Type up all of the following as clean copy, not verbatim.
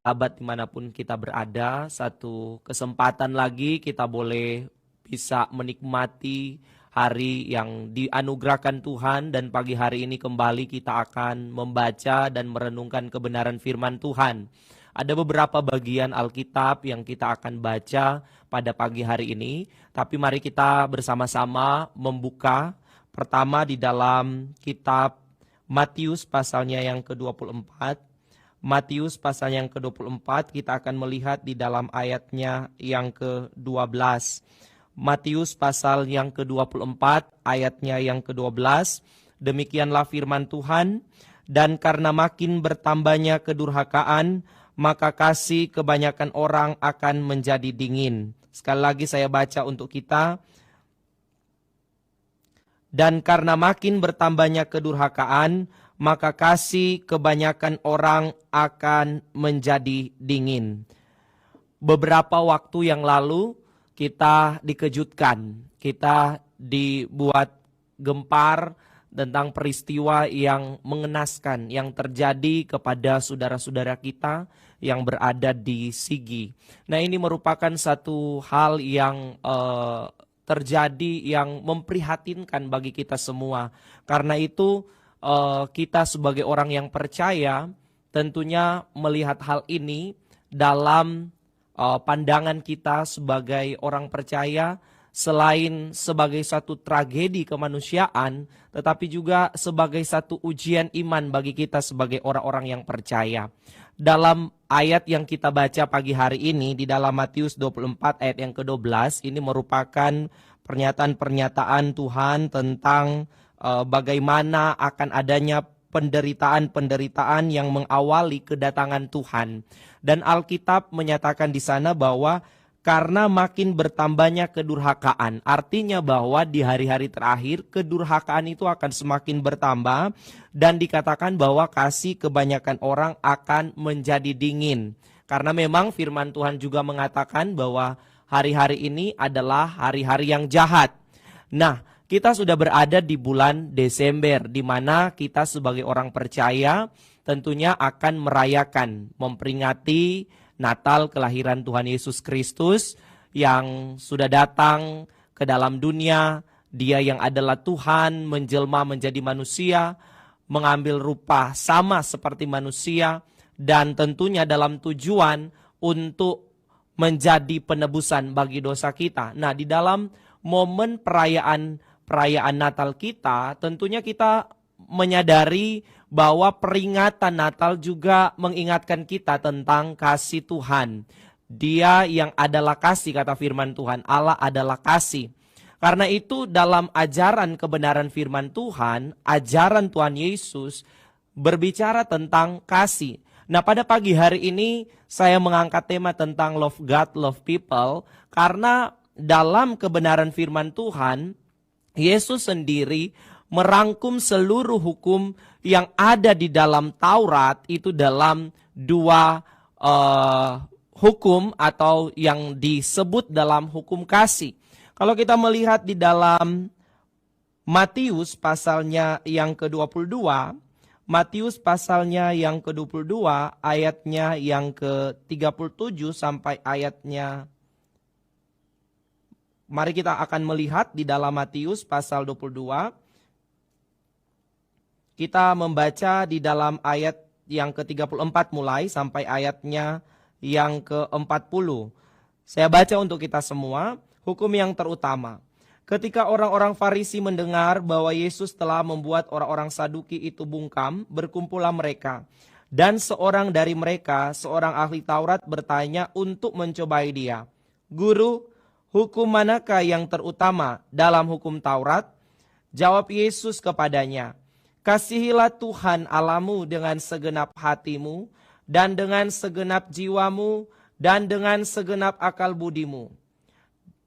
sahabat dimanapun kita berada, satu kesempatan lagi kita boleh bisa menikmati hari yang dianugerahkan Tuhan, dan pagi hari ini kembali kita akan membaca dan merenungkan kebenaran firman Tuhan. Ada beberapa bagian Alkitab yang kita akan baca pada pagi hari ini, tapi mari kita bersama-sama membuka pertama di dalam kitab Matius pasalnya yang ke-24. Matius pasal yang ke-24 kita akan melihat di dalam ayatnya yang ke-12. Matius pasal yang ke-24 ayatnya yang ke-12. Demikianlah firman Tuhan, dan karena makin bertambahnya kedurhakaan, maka kasih kebanyakan orang akan menjadi dingin. Sekali lagi saya baca untuk kita. Dan karena makin bertambahnya kedurhakaan, maka kasih kebanyakan orang akan menjadi dingin. Beberapa waktu yang lalu kita dikejutkan, kita dibuat gempar tentang peristiwa yang mengenaskan yang terjadi kepada saudara-saudara kita yang berada di Sigi. Nah, ini merupakan satu hal yang terjadi yang memprihatinkan bagi kita semua. Karena itu kita sebagai orang yang percaya tentunya melihat hal ini dalam pandangan kita sebagai orang percaya, selain sebagai satu tragedi kemanusiaan, tetapi juga sebagai satu ujian iman bagi kita sebagai orang-orang yang percaya. Dalam ayat yang kita baca pagi hari ini di dalam Matius 24 ayat yang ke-12, ini merupakan pernyataan-pernyataan Tuhan tentang bagaimana akan adanya penderitaan-penderitaan yang mengawali kedatangan Tuhan. Dan Alkitab menyatakan di sana bahwa karena makin bertambahnya kedurhakaan, artinya bahwa di hari-hari terakhir kedurhakaan itu akan semakin bertambah, dan dikatakan bahwa kasih kebanyakan orang akan menjadi dingin. Karena memang firman Tuhan juga mengatakan bahwa hari-hari ini adalah hari-hari yang jahat. Nah, kita sudah berada di bulan Desember, di mana kita sebagai orang percaya tentunya akan merayakan, memperingati Natal kelahiran Tuhan Yesus Kristus yang sudah datang ke dalam dunia. Dia yang adalah Tuhan menjelma menjadi manusia, mengambil rupa sama seperti manusia, dan tentunya dalam tujuan untuk menjadi penebusan bagi dosa kita. Nah, di dalam momen perayaan Natal kita, tentunya kita menyadari bahwa peringatan Natal juga mengingatkan kita tentang kasih Tuhan. Dia yang adalah kasih, kata firman Tuhan, Allah adalah kasih. Karena itu dalam ajaran kebenaran firman Tuhan, ajaran Tuhan Yesus berbicara tentang kasih. Nah, pada pagi hari ini saya mengangkat tema tentang love God, love people, karena dalam kebenaran firman Tuhan, Yesus sendiri merangkum seluruh hukum yang ada di dalam Taurat itu dalam dua hukum atau yang disebut dalam hukum kasih. Kalau kita melihat di dalam Matius pasalnya yang ke-22, Matius pasalnya yang ke-22 ayatnya yang ke-37 sampai ayatnya, mari kita akan melihat di dalam Matius pasal 22. Kita membaca di dalam ayat yang ke-34 mulai sampai ayatnya yang ke-40. Saya baca untuk kita semua. Hukum yang terutama. Ketika orang-orang Farisi mendengar bahwa Yesus telah membuat orang-orang Saduki itu bungkam, berkumpullah mereka. Dan seorang dari mereka, seorang ahli Taurat, bertanya untuk mencobai dia. Guru, hukum manakah yang terutama dalam hukum Taurat? Jawab Yesus kepadanya, kasihilah Tuhan Allahmu dengan segenap hatimu, dan dengan segenap jiwamu, dan dengan segenap akal budimu.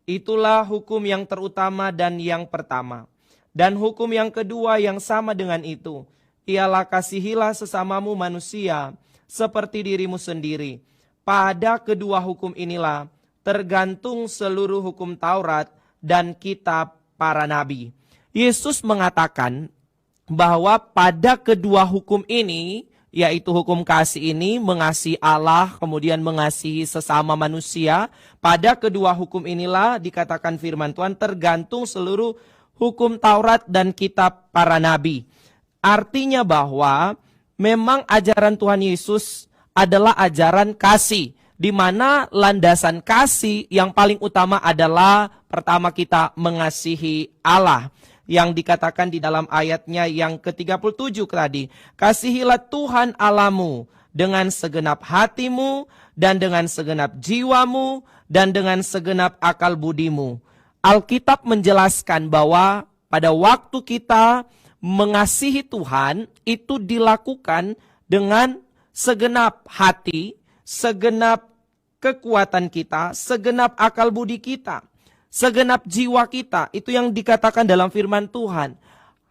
Itulah hukum yang terutama dan yang pertama. Dan hukum yang kedua yang sama dengan itu, ialah kasihilah sesamamu manusia, seperti dirimu sendiri. Pada kedua hukum inilah tergantung seluruh hukum Taurat dan kitab para nabi. Yesus mengatakan bahwa pada kedua hukum ini yaitu hukum kasih ini, mengasihi Allah, kemudian mengasihi sesama manusia. Pada kedua hukum inilah dikatakan firman Tuhan tergantung seluruh hukum Taurat dan kitab para nabi. Artinya bahwa memang ajaran Tuhan Yesus adalah ajaran kasih, di mana landasan kasih yang paling utama adalah pertama kita mengasihi Allah. Yang dikatakan di dalam ayatnya yang ke-37 tadi. Kasihilah Tuhan Allahmu dengan segenap hatimu dan dengan segenap jiwamu dan dengan segenap akal budimu. Alkitab menjelaskan bahwa pada waktu kita mengasihi Tuhan itu dilakukan dengan segenap hati, segenap kekuatan kita, segenap akal budi kita, segenap jiwa kita. Itu yang dikatakan dalam firman Tuhan.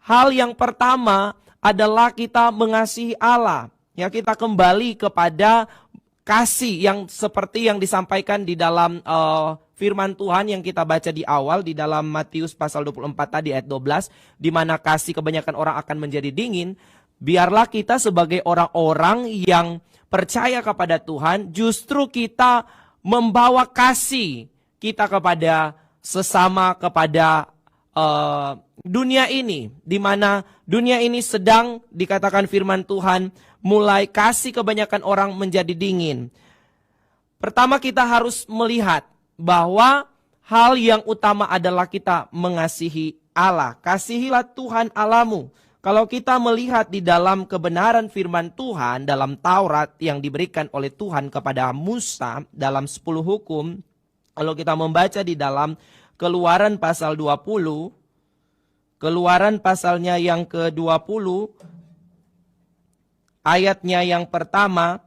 Hal yang pertama adalah kita mengasihi Allah. Ya, kita kembali kepada kasih yang seperti yang disampaikan di dalam firman Tuhan yang kita baca di awal di dalam Matius pasal 24 tadi ayat 12, di mana kasih kebanyakan orang akan menjadi dingin. Biarlah kita sebagai orang-orang yang percaya kepada Tuhan, justru kita membawa kasih kita kepada sesama, kepada dunia ini, di mana dunia ini sedang dikatakan firman Tuhan mulai kasih kebanyakan orang menjadi dingin. Pertama kita harus melihat bahwa hal yang utama adalah kita mengasihi Allah. Kasihilah Tuhan Allahmu. Kalau kita melihat di dalam kebenaran firman Tuhan dalam Taurat yang diberikan oleh Tuhan kepada Musa dalam 10 hukum, kalau kita membaca di dalam Keluaran pasal 20, Keluaran pasalnya yang ke-20, ayatnya yang pertama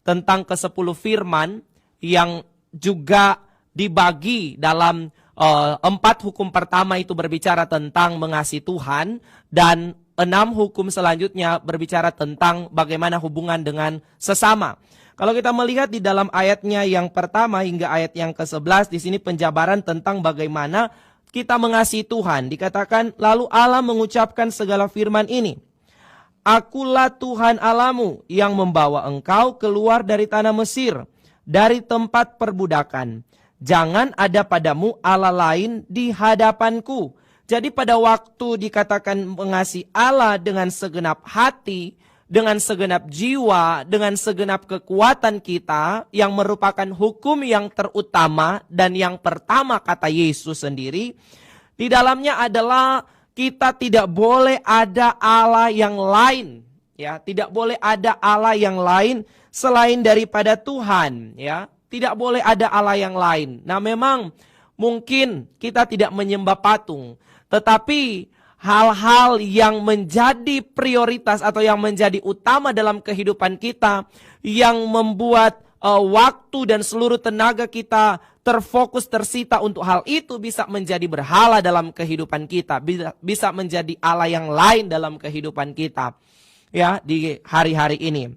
tentang ke-10 firman yang juga dibagi dalam 4 hukum pertama itu berbicara tentang mengasihi Tuhan, dan 6 hukum selanjutnya berbicara tentang bagaimana hubungan dengan sesama. Kalau kita melihat di dalam ayatnya yang pertama hingga ayat yang ke-11, di sini penjabaran tentang bagaimana kita mengasihi Tuhan. Dikatakan, lalu Allah mengucapkan segala firman ini. Akulah Tuhan Allahmu yang membawa engkau keluar dari tanah Mesir, dari tempat perbudakan. Jangan ada padamu Allah lain di hadapanku. Jadi pada waktu dikatakan mengasihi Allah dengan segenap hati, dengan segenap jiwa, dengan segenap kekuatan kita, yang merupakan hukum yang terutama dan yang pertama kata Yesus sendiri, di dalamnya adalah kita tidak boleh ada Allah yang lain, ya, tidak boleh ada Allah yang lain selain daripada Tuhan, ya, tidak boleh ada Allah yang lain. Nah, memang mungkin kita tidak menyembah patung, tetapi hal-hal yang menjadi prioritas atau yang menjadi utama dalam kehidupan kita, yang membuat waktu dan seluruh tenaga kita terfokus, tersita untuk hal itu, bisa menjadi berhala dalam kehidupan kita, bisa menjadi Allah yang lain dalam kehidupan kita, ya, di hari-hari ini.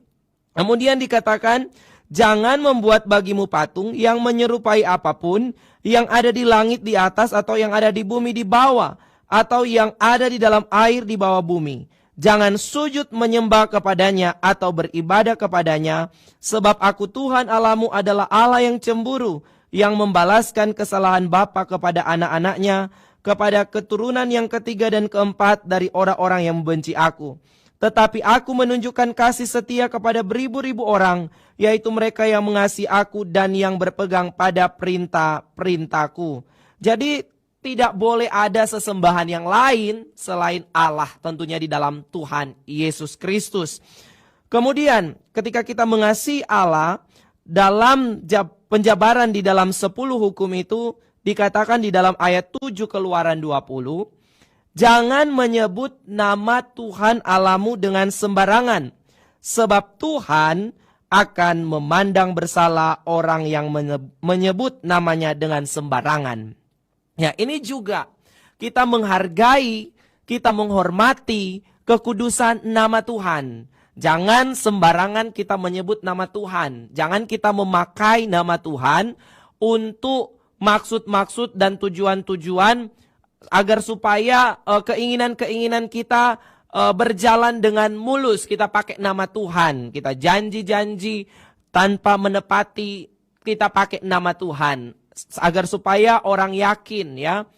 Kemudian dikatakan, jangan membuat bagimu patung yang menyerupai apapun yang ada di langit di atas, atau yang ada di bumi di bawah, atau yang ada di dalam air di bawah bumi. Jangan sujud menyembah kepadanya atau beribadah kepadanya, sebab aku Tuhan Allahmu adalah Allah yang cemburu, yang membalaskan kesalahan bapa kepada anak-anaknya, kepada keturunan yang ketiga dan keempat dari orang-orang yang membenci aku. Tetapi aku menunjukkan kasih setia kepada beribu-ribu orang, yaitu mereka yang mengasihi aku dan yang berpegang pada perintah-perintahku. Jadi tidak boleh ada sesembahan yang lain selain Allah, tentunya di dalam Tuhan Yesus Kristus. Kemudian ketika kita mengasihi Allah, dalam penjabaran di dalam 10 hukum itu dikatakan di dalam ayat 7 Keluaran 20, jangan menyebut nama Tuhan Allahmu dengan sembarangan, sebab Tuhan akan memandang bersalah orang yang menyebut namanya dengan sembarangan. Ya, ini juga kita menghargai, kita menghormati kekudusan nama Tuhan. Jangan sembarangan kita menyebut nama Tuhan. Jangan kita memakai nama Tuhan untuk maksud-maksud dan tujuan-tujuan agar supaya keinginan-keinginan kita berjalan dengan mulus, kita pakai nama Tuhan, kita janji-janji tanpa menepati, kita pakai nama Tuhan agar supaya orang yakin ya.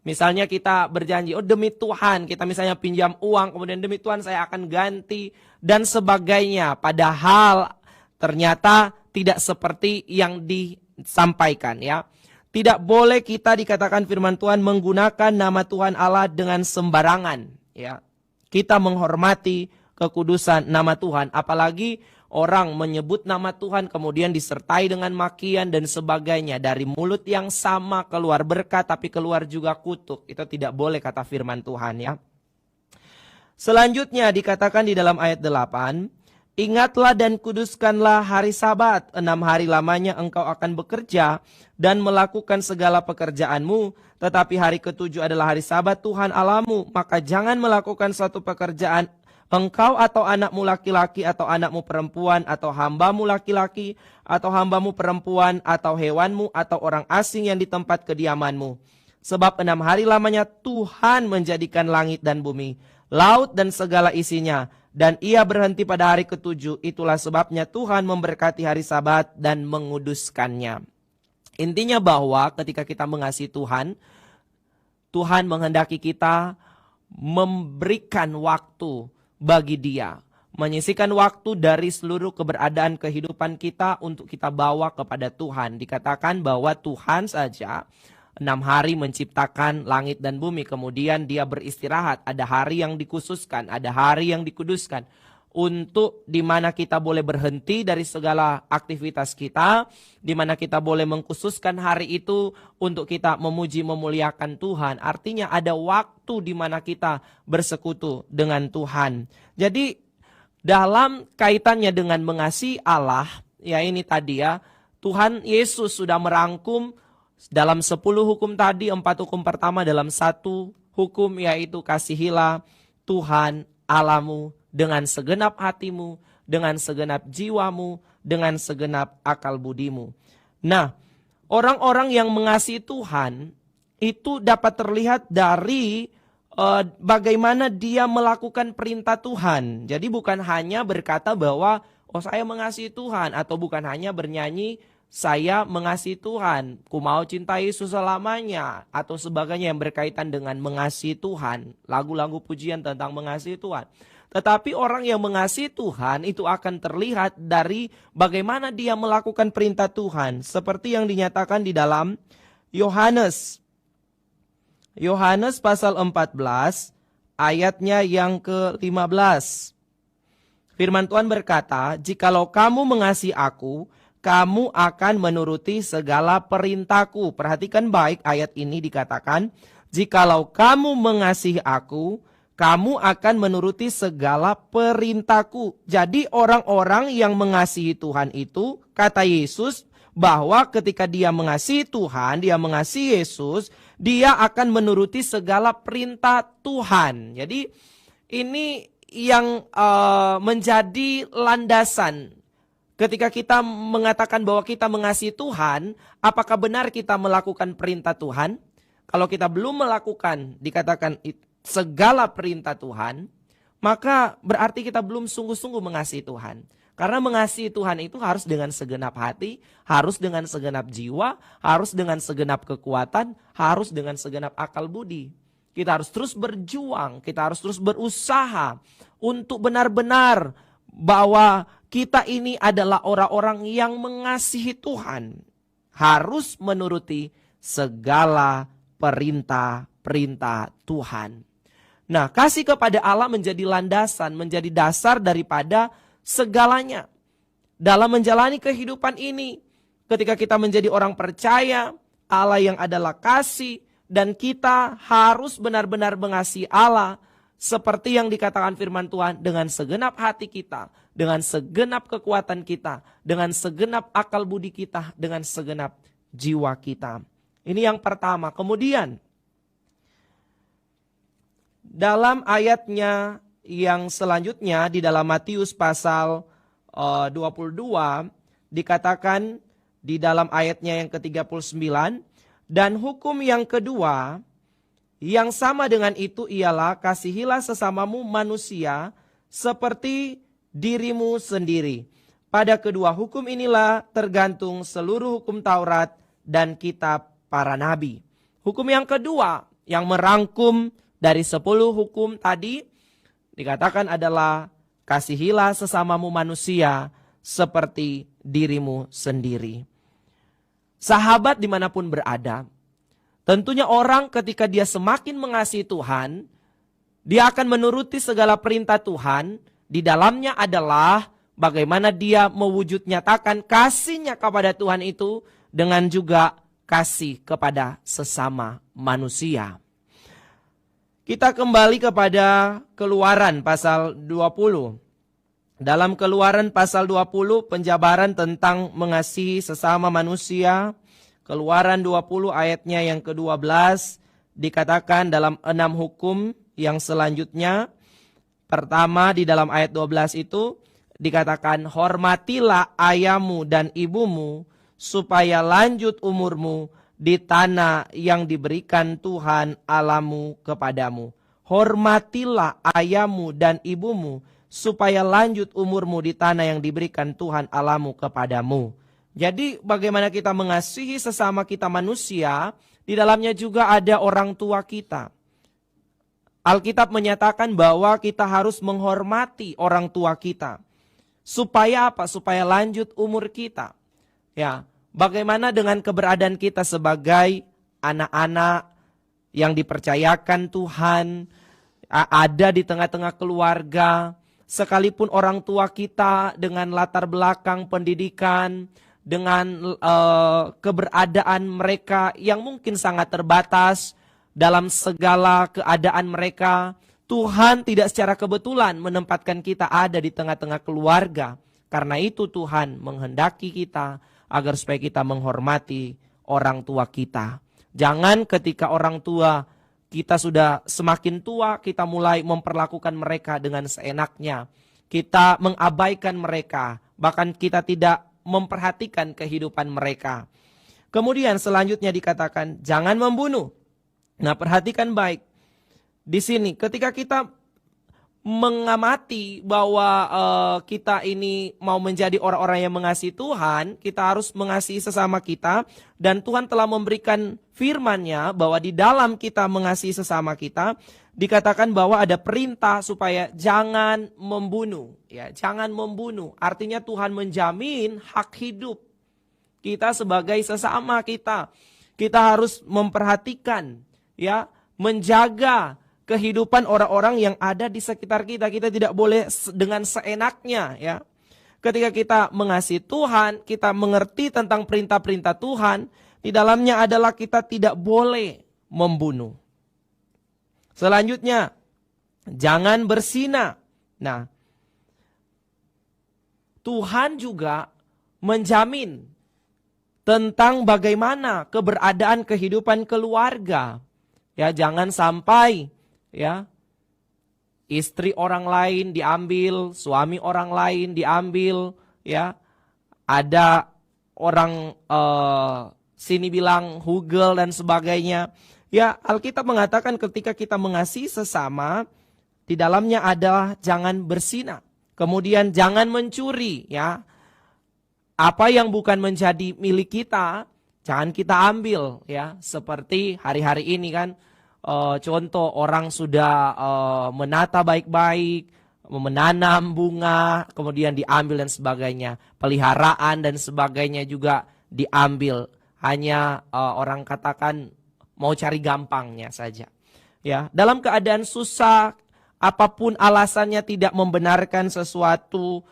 Misalnya kita berjanji, oh demi Tuhan, kita misalnya pinjam uang, kemudian demi Tuhan saya akan ganti dan sebagainya. Padahal ternyata tidak seperti yang disampaikan ya. Tidak boleh kita, dikatakan firman Tuhan, menggunakan nama Tuhan Allah dengan sembarangan ya. Kita menghormati kekudusan nama Tuhan, apalagi orang menyebut nama Tuhan kemudian disertai dengan makian dan sebagainya. Dari mulut yang sama keluar berkat tapi keluar juga kutuk. Itu tidak boleh kata firman Tuhan ya. Selanjutnya dikatakan di dalam ayat 8, ingatlah dan kuduskanlah hari Sabat, 6 hari lamanya engkau akan bekerja dan melakukan segala pekerjaanmu. Tetapi hari ke-7 adalah hari Sabat Tuhan Allahmu, maka jangan melakukan suatu pekerjaan engkau atau anakmu laki-laki atau anakmu perempuan atau hambamu laki-laki atau hambamu perempuan atau hewanmu atau orang asing yang di tempat kediamanmu. Sebab 6 hari lamanya Tuhan menjadikan langit dan bumi, laut dan segala isinya, dan ia berhenti pada hari ke-7. Itulah sebabnya Tuhan memberkati hari Sabat dan menguduskannya. Intinya bahwa ketika kita mengasihi Tuhan, Tuhan menghendaki kita memberikan waktu bagi Dia, menyisihkan waktu dari seluruh keberadaan kehidupan kita untuk kita bawa kepada Tuhan. Dikatakan bahwa Tuhan saja 6 hari menciptakan langit dan bumi, kemudian Dia beristirahat. Ada hari yang dikhususkan, ada hari yang dikuduskan, untuk dimana kita boleh berhenti dari segala aktivitas kita, dimana kita boleh mengkhususkan hari itu untuk kita memuji memuliakan Tuhan. Artinya ada waktu dimana kita bersekutu dengan Tuhan. Jadi dalam kaitannya dengan mengasihi Allah, ya ini tadi ya, Tuhan Yesus sudah merangkum dalam 10 hukum tadi, 4 hukum pertama dalam 1 hukum, yaitu kasihilah Tuhan Allahmu dengan segenap hatimu, dengan segenap jiwamu, dengan segenap akal budimu. Nah, orang-orang yang mengasihi Tuhan itu dapat terlihat dari bagaimana dia melakukan perintah Tuhan. Jadi bukan hanya berkata bahwa oh saya mengasihi Tuhan, atau bukan hanya bernyanyi saya mengasihi Tuhan, ku mau cinta Yesus selamanya, atau sebagainya yang berkaitan dengan mengasihi Tuhan, lagu-lagu pujian tentang mengasihi Tuhan. Tetapi orang yang mengasihi Tuhan itu akan terlihat dari bagaimana dia melakukan perintah Tuhan. Seperti yang dinyatakan di dalam Yohanes pasal 14 ayatnya yang ke-15. Firman Tuhan berkata, jikalau kamu mengasihi aku, kamu akan menuruti segala perintahku. Perhatikan baik ayat ini, dikatakan, jikalau kamu mengasihi aku, kamu akan menuruti segala perintahku. Jadi orang-orang yang mengasihi Tuhan itu, kata Yesus, bahwa ketika dia mengasihi Tuhan, dia mengasihi Yesus, dia akan menuruti segala perintah Tuhan. Jadi ini yang menjadi landasan. Ketika kita mengatakan bahwa kita mengasihi Tuhan, apakah benar kita melakukan perintah Tuhan? Kalau kita belum melakukan, dikatakan segala perintah Tuhan, maka berarti kita belum sungguh-sungguh mengasihi Tuhan. Karena mengasihi Tuhan itu harus dengan segenap hati, harus dengan segenap jiwa, harus dengan segenap kekuatan, harus dengan segenap akal budi. Kita harus terus berjuang, kita harus terus berusaha untuk benar-benar bahwa kita ini adalah orang-orang yang mengasihi Tuhan. Harus menuruti segala perintah-perintah Tuhan. Nah, kasih kepada Allah menjadi landasan, menjadi dasar daripada segalanya. Dalam menjalani kehidupan ini, ketika kita menjadi orang percaya, Allah yang adalah kasih, dan kita harus benar-benar mengasihi Allah, seperti yang dikatakan firman Tuhan, dengan segenap hati kita, dengan segenap kekuatan kita, dengan segenap akal budi kita, dengan segenap jiwa kita. Ini yang pertama. Kemudian, dalam ayatnya yang selanjutnya di dalam Matius pasal 22 dikatakan di dalam ayatnya yang ke-39, dan hukum yang kedua Yang sama dengan itu ialah kasihilah sesamamu manusia seperti dirimu sendiri. Pada kedua hukum inilah tergantung seluruh hukum Taurat dan kitab para nabi. Hukum yang kedua yang merangkum dari 10 hukum tadi dikatakan adalah kasihilah sesamamu manusia seperti dirimu sendiri. Sahabat dimanapun berada, tentunya orang ketika dia semakin mengasihi Tuhan, dia akan menuruti segala perintah Tuhan. Di dalamnya adalah bagaimana dia mewujud nyatakan kasihnya kepada Tuhan itu dengan juga kasih kepada sesama manusia. Kita kembali kepada Keluaran pasal 20. Dalam Keluaran pasal 20 penjabaran tentang mengasihi sesama manusia. Keluaran 20 ayatnya yang ke-12 dikatakan dalam 6 hukum yang selanjutnya. Pertama di dalam ayat 12 itu dikatakan hormatilah ayahmu dan ibumu supaya lanjut umurmu di tanah yang diberikan Tuhan Allahmu kepadamu. Hormatilah ayahmu dan ibumu supaya lanjut umurmu di tanah yang diberikan Tuhan Allahmu kepadamu. Jadi bagaimana kita mengasihi sesama kita manusia, di dalamnya juga ada orang tua kita. Alkitab menyatakan bahwa kita harus menghormati orang tua kita. Supaya apa? Supaya lanjut umur kita. Ya, bagaimana dengan keberadaan kita sebagai anak-anak yang dipercayakan Tuhan, ada di tengah-tengah keluarga, sekalipun orang tua kita dengan latar belakang pendidikan, dengan keberadaan mereka yang mungkin sangat terbatas dalam segala keadaan mereka, Tuhan tidak secara kebetulan menempatkan kita ada di tengah-tengah keluarga. Karena itu Tuhan menghendaki kita agar supaya kita menghormati orang tua kita. Jangan ketika orang tua kita sudah semakin tua, kita mulai memperlakukan mereka dengan seenaknya. Kita mengabaikan mereka, bahkan kita tidak memperhatikan kehidupan mereka. Kemudian selanjutnya dikatakan, jangan membunuh. Nah, perhatikan baik. Di sini ketika kita mengamati bahwa kita ini mau menjadi orang-orang yang mengasihi Tuhan, kita harus mengasihi sesama kita. Dan Tuhan telah memberikan firman-Nya bahwa di dalam kita mengasihi sesama kita, dikatakan bahwa ada perintah supaya jangan membunuh. Ya, jangan membunuh. Artinya Tuhan menjamin hak hidup kita sebagai sesama kita. Kita harus memperhatikan, ya, menjaga kehidupan orang-orang yang ada di sekitar kita. Kita tidak boleh dengan seenaknya, ya. Ketika kita mengasihi Tuhan, kita mengerti tentang perintah-perintah Tuhan, di dalamnya adalah kita tidak boleh membunuh. Selanjutnya, jangan berzina. Nah, Tuhan juga menjamin tentang bagaimana keberadaan kehidupan keluarga. Ya, jangan sampai, ya, istri orang lain diambil, suami orang lain diambil, ya. Ada orang sini bilang hugel dan sebagainya. Ya, Alkitab mengatakan ketika kita mengasihi sesama, di dalamnya adalah jangan berzina. Kemudian jangan mencuri, ya. Apa yang bukan menjadi milik kita, jangan kita ambil, ya. Seperti hari-hari ini kan, contoh orang sudah menata baik-baik, menanam bunga, kemudian diambil dan sebagainya. Peliharaan dan sebagainya juga diambil. Hanya orang katakan mau cari gampangnya saja. Ya, dalam keadaan susah, apapun alasannya tidak membenarkan sesuatu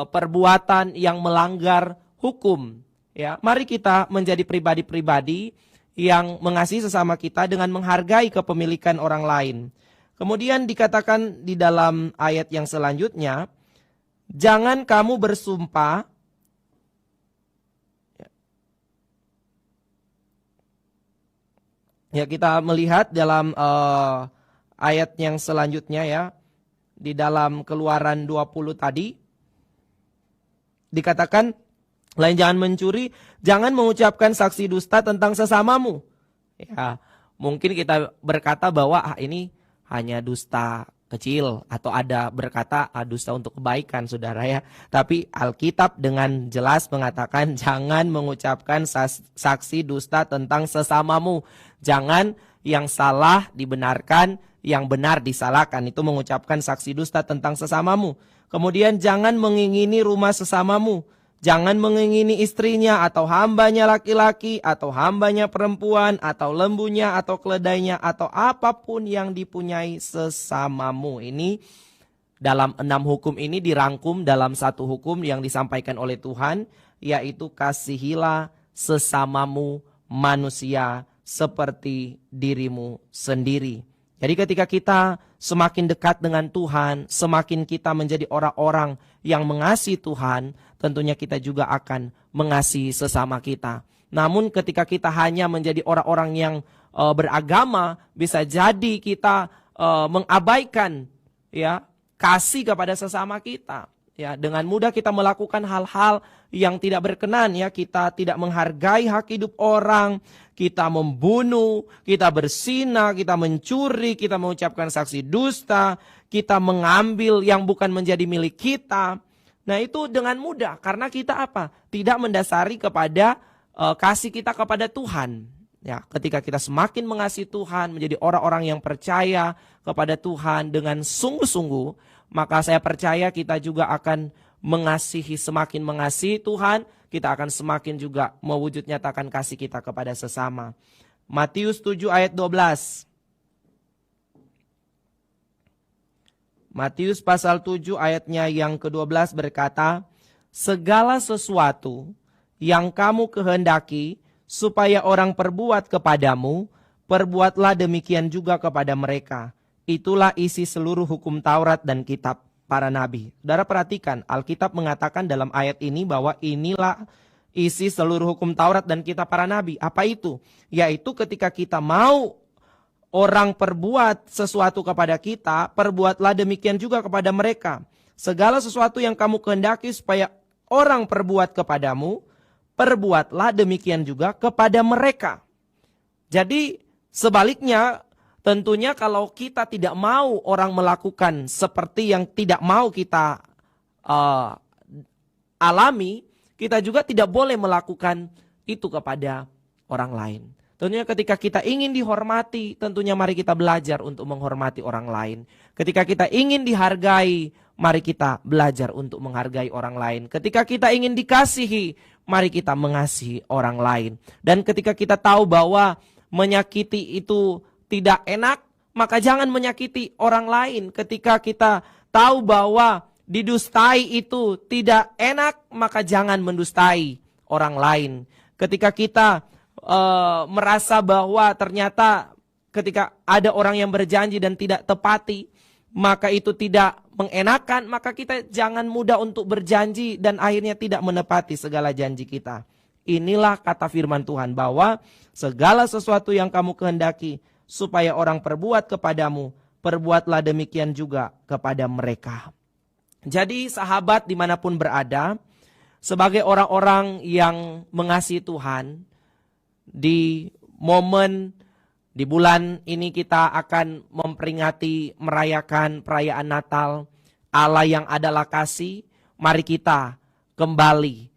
perbuatan yang melanggar hukum. Ya, mari kita menjadi pribadi-pribadi yang mengasihi sesama kita dengan menghargai kepemilikan orang lain. Kemudian dikatakan di dalam ayat yang selanjutnya, jangan kamu bersumpah. Ya, kita melihat dalam ayat yang selanjutnya, ya, di dalam Keluaran 20 tadi, dikatakan, lain jangan mencuri, jangan mengucapkan saksi dusta tentang sesamamu. Ya, Mungkin kita berkata bahwa ini hanya dusta kecil, atau ada berkata dusta untuk kebaikan, saudara ya. Tapi Alkitab dengan jelas mengatakan jangan mengucapkan saksi dusta tentang sesamamu. Jangan yang salah dibenarkan, yang benar disalahkan. Itu mengucapkan saksi dusta tentang sesamamu. Kemudian jangan mengingini rumah sesamamu. Jangan mengingini istrinya atau hambanya laki-laki atau hambanya perempuan atau lembunya atau keledainya atau apapun yang dipunyai sesamamu. Ini dalam 6 hukum ini dirangkum dalam satu hukum yang disampaikan oleh Tuhan, yaitu kasihilah sesamamu manusia seperti dirimu sendiri. Jadi ketika kita semakin dekat dengan Tuhan, semakin kita menjadi orang-orang yang mengasihi Tuhan, tentunya kita juga akan mengasihi sesama kita. Namun ketika kita hanya menjadi orang-orang yang beragama, bisa jadi kita mengabaikan ya kasih kepada sesama kita. Ya, dengan mudah kita melakukan hal-hal yang tidak berkenan, ya. Kita tidak menghargai hak hidup orang, kita membunuh, kita berzina, kita mencuri, kita mengucapkan saksi dusta, kita mengambil yang bukan menjadi milik kita. Nah, itu dengan mudah karena kita apa? Tidak mendasari kepada kasih kita kepada Tuhan. Ya, ketika kita semakin mengasihi Tuhan, menjadi orang-orang yang percaya kepada Tuhan dengan sungguh-sungguh, maka saya percaya kita juga akan semakin mengasihi Tuhan, kita akan semakin juga mewujud nyatakan kasih kita kepada sesama. Matius 7 ayat 12. Matius pasal 7 ayatnya yang ke-12 berkata, segala sesuatu yang kamu kehendaki supaya orang perbuat kepadamu, perbuatlah demikian juga kepada mereka. Itulah isi seluruh hukum Taurat dan kitab para nabi. Saudara perhatikan, Alkitab mengatakan dalam ayat ini bahwa inilah isi seluruh hukum Taurat dan kitab para nabi. Apa itu? Yaitu ketika kita mau orang perbuat sesuatu kepada kita, perbuatlah demikian juga kepada mereka. Segala sesuatu yang kamu kehendaki supaya orang perbuat kepadamu, perbuatlah demikian juga kepada mereka. Jadi sebaliknya, tentunya kalau kita tidak mau orang melakukan seperti yang tidak mau kita alami, kita juga tidak boleh melakukan itu kepada orang lain. Tentunya ketika kita ingin dihormati, tentunya mari kita belajar untuk menghormati orang lain. Ketika kita ingin dihargai, mari kita belajar untuk menghargai orang lain. Ketika kita ingin dikasihi, mari kita mengasihi orang lain. Dan ketika kita tahu bahwa menyakiti itu tidak enak, maka jangan menyakiti orang lain. Ketika kita tahu bahwa didustai itu tidak enak, maka jangan mendustai orang lain. Ketika kita merasa bahwa ternyata ketika ada orang yang berjanji dan tidak tepati, maka itu tidak mengenakan, maka kita jangan mudah untuk berjanji dan akhirnya tidak menepati segala janji kita. Inilah kata firman Tuhan bahwa segala sesuatu yang kamu kehendaki supaya orang perbuat kepadamu, perbuatlah demikian juga kepada mereka. Jadi sahabat dimanapun berada, sebagai orang-orang yang mengasihi Tuhan, di momen di bulan ini kita akan memperingati, merayakan perayaan Natal, Allah yang adalah kasih. Mari kita kembali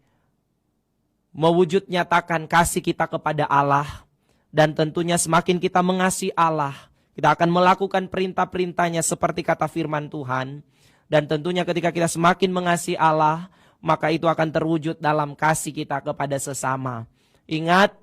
mewujud nyatakan kasih kita kepada Allah. Dan tentunya semakin kita mengasihi Allah, kita akan melakukan perintah-perintahnya seperti kata firman Tuhan. Dan tentunya ketika kita semakin mengasihi Allah, maka itu akan terwujud dalam kasih kita kepada sesama. Ingat,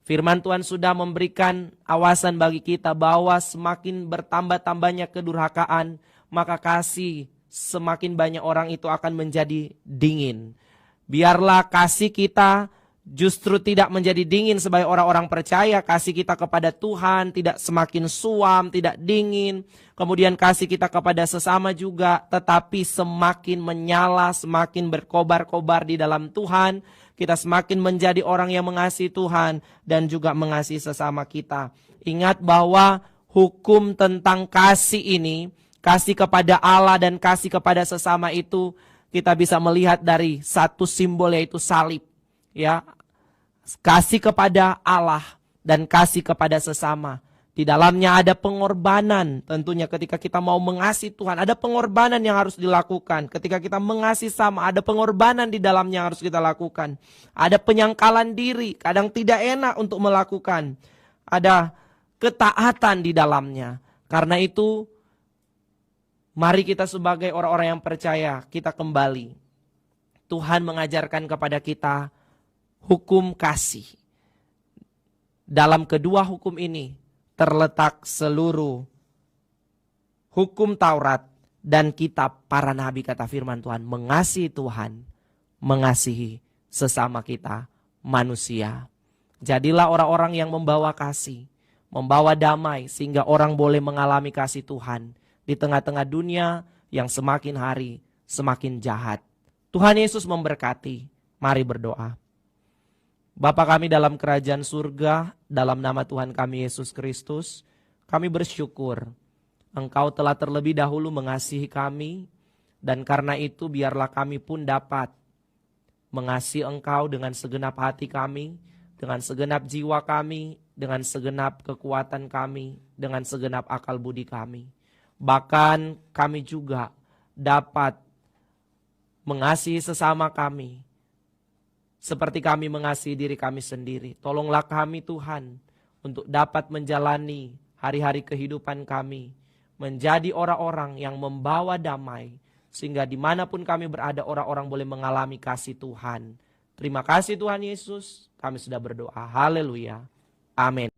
firman Tuhan sudah memberikan awasan bagi kita bahwa semakin bertambah-tambahnya kedurhakaan, maka kasih semakin banyak orang itu akan menjadi dingin. Biarlah kasih kita justru tidak menjadi dingin sebagai orang-orang percaya. Kasih kita kepada Tuhan tidak semakin suam, tidak dingin. Kemudian kasih kita kepada sesama juga, tetapi semakin menyala, semakin berkobar-kobar di dalam Tuhan. Kita semakin menjadi orang yang mengasihi Tuhan dan juga mengasihi sesama kita. Ingat bahwa hukum tentang kasih ini, kasih kepada Allah dan kasih kepada sesama itu, kita bisa melihat dari satu simbol yaitu salib. Ya, kasih kepada Allah dan kasih kepada sesama. Di dalamnya ada pengorbanan. Tentunya ketika kita mau mengasihi Tuhan, ada pengorbanan yang harus dilakukan. Ketika kita mengasihi sama, ada pengorbanan di dalamnya yang harus kita lakukan. Ada penyangkalan diri, kadang tidak enak untuk melakukan. Ada ketaatan di dalamnya. Karena itu, mari kita sebagai orang-orang yang percaya, kita kembali. Tuhan mengajarkan kepada kita hukum kasih. Dalam kedua hukum ini terletak seluruh hukum Taurat dan kitab para nabi, kata firman Tuhan. Mengasihi Tuhan, mengasihi sesama kita manusia. Jadilah orang-orang yang membawa kasih, membawa damai, sehingga orang boleh mengalami kasih Tuhan di tengah-tengah dunia yang semakin hari semakin jahat. Tuhan Yesus memberkati. Mari berdoa. Bapa kami dalam kerajaan surga, dalam nama Tuhan kami Yesus Kristus, kami bersyukur Engkau telah terlebih dahulu mengasihi kami, dan karena itu biarlah kami pun dapat mengasihi Engkau dengan segenap hati kami, dengan segenap jiwa kami, dengan segenap kekuatan kami, dengan segenap akal budi kami. Bahkan kami juga dapat mengasihi sesama kami, seperti kami mengasihi diri kami sendiri. Tolonglah kami Tuhan untuk dapat menjalani hari-hari kehidupan kami, menjadi orang-orang yang membawa damai, sehingga dimanapun kami berada orang-orang boleh mengalami kasih Tuhan. Terima kasih Tuhan Yesus, kami sudah berdoa. Haleluya. Amin.